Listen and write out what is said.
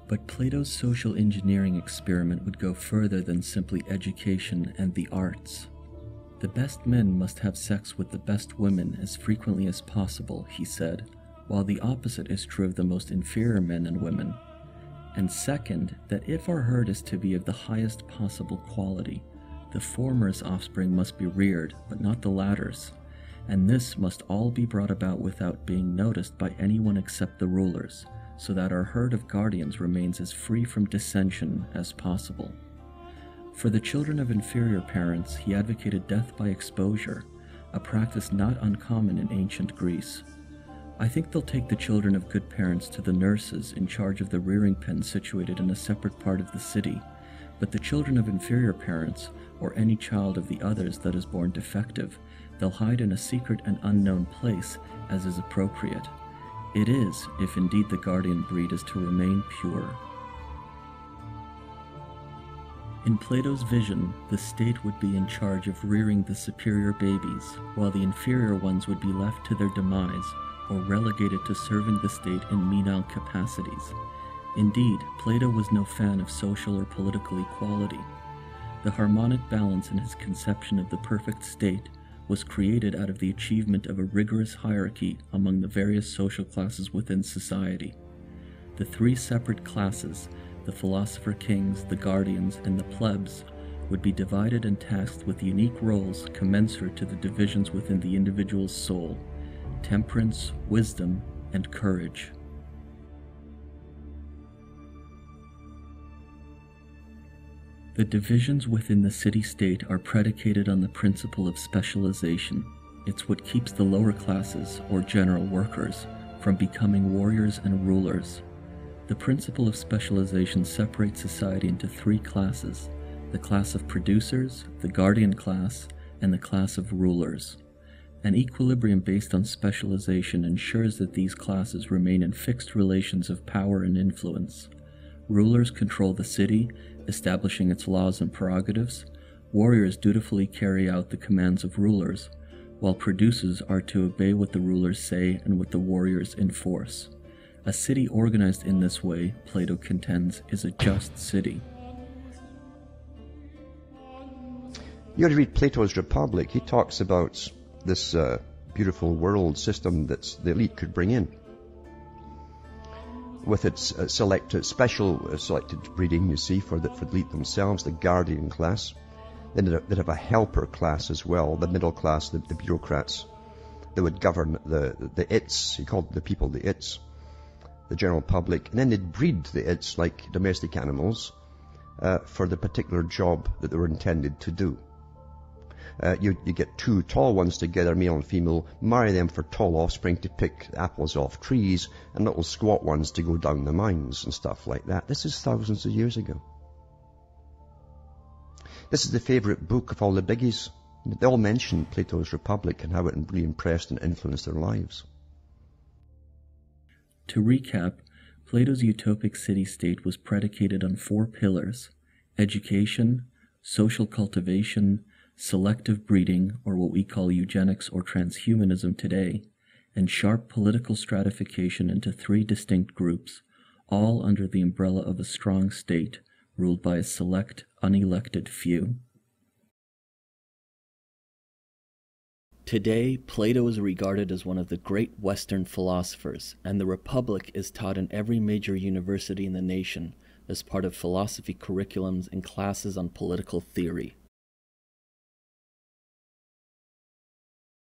But Plato's social engineering experiment would go further than simply education and the arts. The best men must have sex with the best women as frequently as possible, he said, while the opposite is true of the most inferior men and women. And second, that if our herd is to be of the highest possible quality, the former's offspring must be reared, but not the latter's, and this must all be brought about without being noticed by anyone except the rulers, so that our herd of guardians remains as free from dissension as possible. For the children of inferior parents, he advocated death by exposure, a practice not uncommon in ancient Greece. I think they'll take the children of good parents to the nurses in charge of the rearing pen situated in a separate part of the city, but the children of inferior parents, or any child of the others that is born defective, they'll hide in a secret and unknown place, as is appropriate. It is, if indeed the guardian breed is to remain pure. In Plato's vision, the state would be in charge of rearing the superior babies, while the inferior ones would be left to their demise, or relegated to serving the state in menial capacities. Indeed, Plato was no fan of social or political equality. The harmonic balance in his conception of the perfect state was created out of the achievement of a rigorous hierarchy among the various social classes within society. The three separate classes, the philosopher kings, the guardians, and the plebs, would be divided and tasked with unique roles commensurate to the divisions within the individual's soul: temperance, wisdom, and courage. The divisions within the city-state are predicated on the principle of specialization. It's what keeps the lower classes, or general workers, from becoming warriors and rulers. The principle of specialization separates society into three classes: the class of producers, the guardian class, and the class of rulers. An equilibrium based on specialization ensures that these classes remain in fixed relations of power and influence. Rulers control the city, establishing its laws and prerogatives. Warriors dutifully carry out the commands of rulers, while producers are to obey what the rulers say and what the warriors enforce. A city organized in this way, Plato contends, is a just city. You ought to read Plato's Republic. He talks about this beautiful world system that the elite could bring in, with its selected breeding, you see, for the elite themselves, the guardian class. Then they'd have a helper class as well, the middle class, the bureaucrats that would govern the its. He called the people the its, the general public. And then they'd breed the its like domestic animals for the particular job that they were intended to do. You get two tall ones together, male and female, marry them for tall offspring to pick apples off trees, and little squat ones to go down the mines and stuff like that. This is thousands of years ago. This is the favorite book of all the biggies. They all mention Plato's Republic and how it really impressed and influenced their lives. To recap, Plato's utopic city-state was predicated on four pillars: education, social cultivation, selective breeding, or what we call eugenics or transhumanism today, and sharp political stratification into three distinct groups, all under the umbrella of a strong state ruled by a select, unelected few. Today, Plato is regarded as one of the great Western philosophers, and the Republic is taught in every major university in the nation as part of philosophy curriculums and classes on political theory.